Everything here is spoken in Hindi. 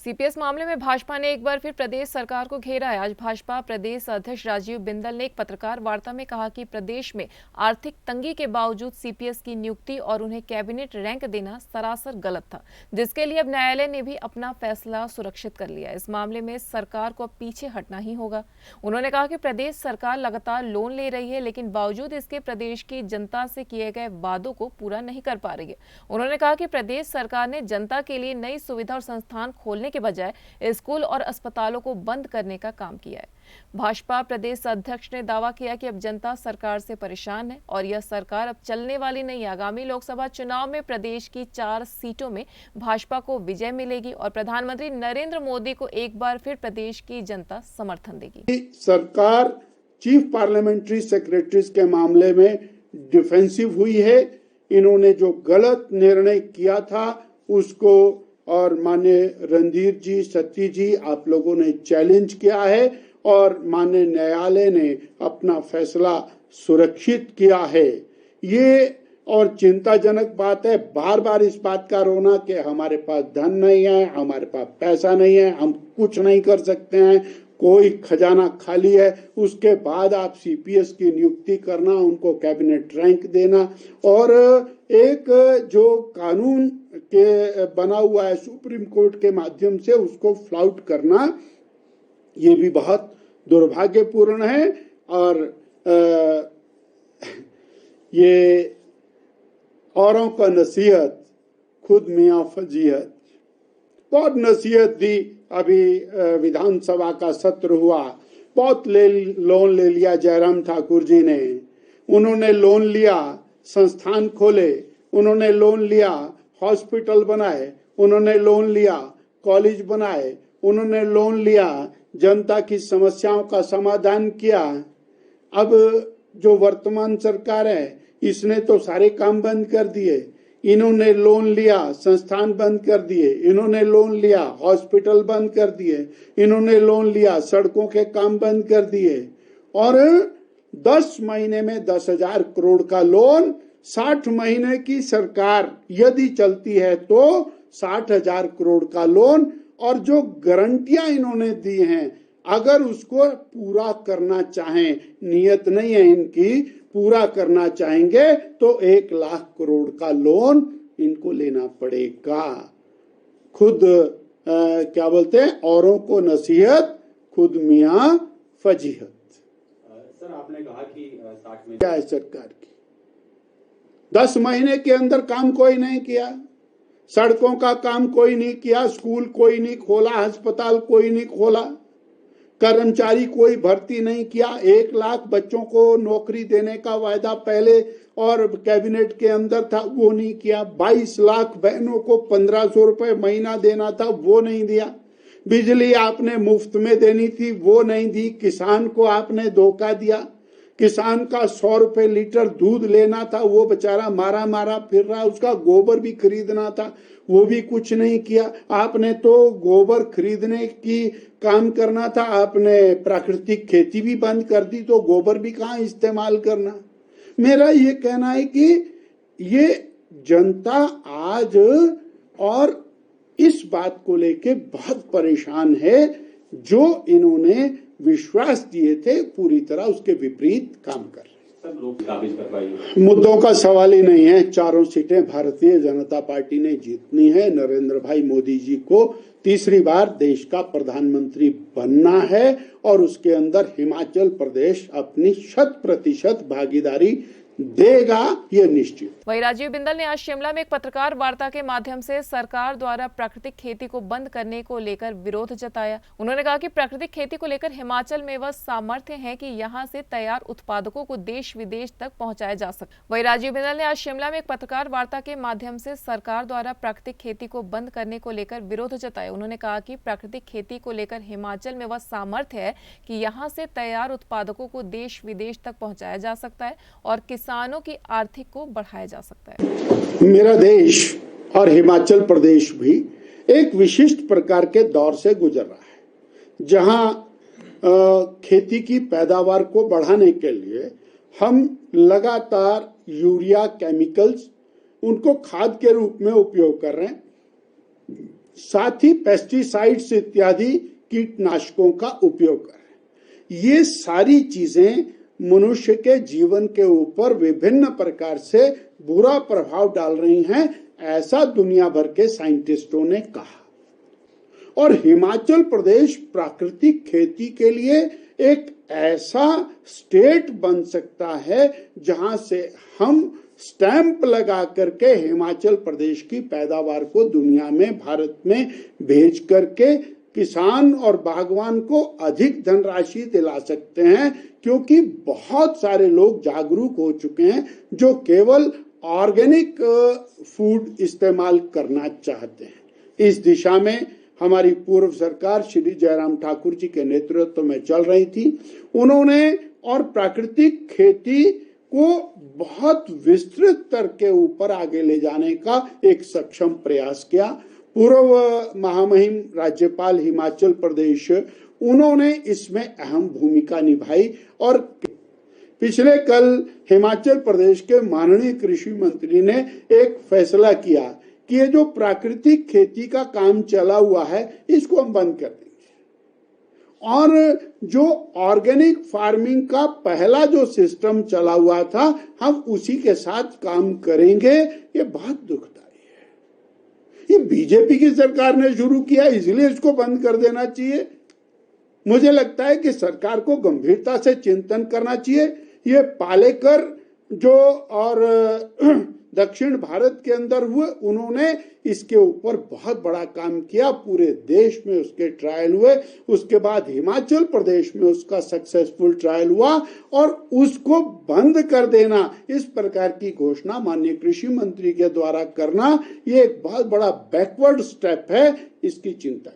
सीपीएस मामले में भाजपा ने एक बार फिर प्रदेश सरकार को घेरा है। आज भाजपा प्रदेश अध्यक्ष राजीव बिंदल ने एक पत्रकार वार्ता में कहा कि प्रदेश में आर्थिक तंगी के बावजूद सीपीएस की नियुक्ति और उन्हें कैबिनेट रैंक देना सरासर गलत था, जिसके लिए अब न्यायालय ने भी अपना फैसला सुरक्षित कर लिया। इस मामले में सरकार को अब पीछे हटना ही होगा। उन्होंने कहा कि प्रदेश सरकार लगातार लोन ले रही है, लेकिन बावजूद इसके प्रदेश की जनता से किए गए वादों को पूरा नहीं कर पा रही है। उन्होंने कहा कि प्रदेश सरकार ने जनता के लिए नई सुविधा और संस्थान खोलने के बजाय स्कूल और अस्पतालों को बंद करने का काम किया है। भाजपा प्रदेश अध्यक्ष ने दावा किया कि अब जनता सरकार से परेशान है और यह सरकार अब चलने वाली नहीं है। आगामी लोकसभा चुनाव में प्रदेश की 4 सीटों में भाजपा को विजय मिलेगी और प्रधानमंत्री नरेंद्र मोदी को एक बार फिर प्रदेश की जनता समर्थन देगी। सरकार चीफ पार्लियामेंट्री सेक्रेटरीज के मामले में डिफेंसिव हुई है। इन्होंने जो गलत निर्णय किया था उसको और माननीय रणधीर जी, सत्ती जी, आप लोगों ने चैलेंज किया है और माननीय न्यायालय ने अपना फैसला सुरक्षित किया है। ये और चिंताजनक बात है, बार बार इस बात का रोना कि हमारे पास धन नहीं है, हमारे पास पैसा नहीं है, हम कुछ नहीं कर सकते हैं, कोई खजाना खाली है। उसके बाद आप सीपीएस की नियुक्ति करना, उनको कैबिनेट रैंक देना और एक जो कानून के बना हुआ है सुप्रीम कोर्ट के माध्यम से उसको फ्लाउट करना, ये भी बहुत दुर्भाग्यपूर्ण है। और ये औरों का नसीहत, खुद मियां फजीहत। बहुत नसीहत दी। अभी विधानसभा का सत्र हुआ, बहुत लोन ले लिया जयराम ठाकुर जी ने। उन्होंने लोन लिया, संस्थान खोले, उन्होंने लोन लिया, हॉस्पिटल बनाए, उन्होंने लोन लिया, कॉलेज बनाए, उन्होंने लोन लिया, जनता की समस्याओं का समाधान किया। अब जो वर्तमान सरकार है इसने तो सारे काम बंद कर दिए। इन्होंने लोन लिया, संस्थान बंद कर दिए, इन्होंने लोन लिया, हॉस्पिटल बंद कर दिए, इन्होंने लोन लिया, सड़कों के काम बंद कर दिए और 10 महीने में 10,000 करोड़ का लोन, 60 महीने की सरकार यदि चलती है तो 60,000 करोड़ का लोन। और जो गारंटियां इन्होंने दी हैं, अगर उसको पूरा करना चाहें, नियत नहीं है इनकी, पूरा करना चाहेंगे तो 1 लाख करोड़ का लोन इनको लेना पड़ेगा। खुद क्या बोलते हैं, औरों को नसीहत, खुद मियां फजीहत। सर, आपने कहा कि 60 में क्या है सरकार की, 10 महीने के अंदर काम कोई नहीं किया, सड़कों का काम कोई नहीं किया, स्कूल कोई नहीं खोला, अस्पताल कोई नहीं खोला, कर्मचारी कोई भर्ती नहीं किया। 1 लाख बच्चों को नौकरी देने का वायदा पहले और कैबिनेट के अंदर था, वो नहीं किया। 22 लाख बहनों को 1,500 रुपए महीना देना था, वो नहीं दिया। बिजली आपने मुफ्त में देनी थी, वो नहीं दी। किसान को आपने धोखा दिया। किसान का 100 रुपए लीटर दूध लेना था, वो बेचारा मारा मारा फिर रहा। उसका गोबर भी खरीदना था, वो भी कुछ नहीं किया। आपने तो गोबर खरीदने की काम करना था, आपने प्राकृतिक खेती भी बंद कर दी, तो गोबर भी कहाँ इस्तेमाल करना। मेरा ये कहना है कि ये जनता आज और इस बात को लेके बहुत परेशान है। जो इन्होंने विश्वास दिए थे पूरी तरह उसके विपरीत काम कर रहे। मुद्दों का सवाल ही नहीं है। 4 सीटें भारतीय जनता पार्टी ने जीतनी है। नरेंद्र भाई मोदी जी को तीसरी बार देश का प्रधानमंत्री बनना है और उसके अंदर हिमाचल प्रदेश अपनी 100% भागीदारी देगा, ये निश्चित। वहीं राजीव बिंदल ने आज शिमला में एक पत्रकार वार्ता के माध्यम से सरकार द्वारा प्राकृतिक खेती को बंद करने को लेकर विरोध जताया। उन्होंने कहा कि प्राकृतिक खेती को लेकर हिमाचल में वह सामर्थ्य है कि यहां से तैयार उत्पादकों को देश विदेश तक पहुंचाया जा सके। वहीं राजीव बिंदल ने आज शिमला में एक पत्रकार वार्ता के माध्यम से सरकार द्वारा प्राकृतिक खेती को बंद करने को लेकर विरोध जताया। उन्होंने कहा कि प्राकृतिक खेती को लेकर हिमाचल में वह सामर्थ्य है कि यहाँ से तैयार उत्पादकों को देश विदेश तक पहुंचाया जा सकता है और किसानों की आर्थिक को बढ़ाया जा सकता है। मेरा देश और हिमाचल प्रदेश भी एक विशिष्ट प्रकार के दौर से गुजर रहा है, जहां खेती की पैदावार को बढ़ाने के लिए हम लगातार यूरिया केमिकल्स उनको खाद के रूप में उपयोग कर रहे हैं। साथ ही पेस्टिसाइड्स इत्यादि कीटनाशकों का उपयोग कर रहे हैं। ये सारी चीजें मनुष्य के जीवन के ऊपर विभिन्न प्रकार से बुरा प्रभाव डाल रही हैं, ऐसा दुनिया भर के साइंटिस्टों ने कहा। और हिमाचल प्रदेश प्राकृतिक खेती के लिए एक ऐसा स्टेट बन सकता है जहां से हम स्टैंप लगा करके हिमाचल प्रदेश की पैदावार को दुनिया में, भारत में भेज करके किसान और बागवान को अधिक धनराशि दिला सकते हैं, क्योंकि बहुत सारे लोग जागरूक हो चुके हैं जो केवल ऑर्गेनिक फूड इस्तेमाल करना चाहते हैं। इस दिशा में हमारी पूर्व सरकार श्री जयराम ठाकुर जी के नेतृत्व में चल रही थी। उन्होंने और प्राकृतिक खेती को बहुत विस्तृत स्तर के ऊपर आगे ले जाने का एक सक्षम प्रयास किया। पूर्व महामहिम राज्यपाल हिमाचल प्रदेश, उन्होंने इसमें अहम भूमिका निभाई। और पिछले कल हिमाचल प्रदेश के माननीय कृषि मंत्री ने एक फैसला किया कि ये जो प्राकृतिक खेती का काम चला हुआ है इसको हम बंद कर देंगे, और जो ऑर्गेनिक फार्मिंग का पहला जो सिस्टम चला हुआ था हम उसी के साथ काम करेंगे। ये बहुत दुखदाई है। ये बीजेपी की सरकार ने शुरू किया, इसलिए इसको बंद कर देना चाहिए। मुझे लगता है कि सरकार को गंभीरता से चिंतन करना चाहिए। ये पालेकर जो और दक्षिण भारत के अंदर हुए, उन्होंने इसके ऊपर बहुत बड़ा काम किया। पूरे देश में उसके ट्रायल हुए, उसके बाद हिमाचल प्रदेश में उसका सक्सेसफुल ट्रायल हुआ, और उसको बंद कर देना, इस प्रकार की घोषणा माननीय कृषि मंत्री के द्वारा करना, ये एक बहुत बड़ा बैकवर्ड स्टेप है। इसकी चिंता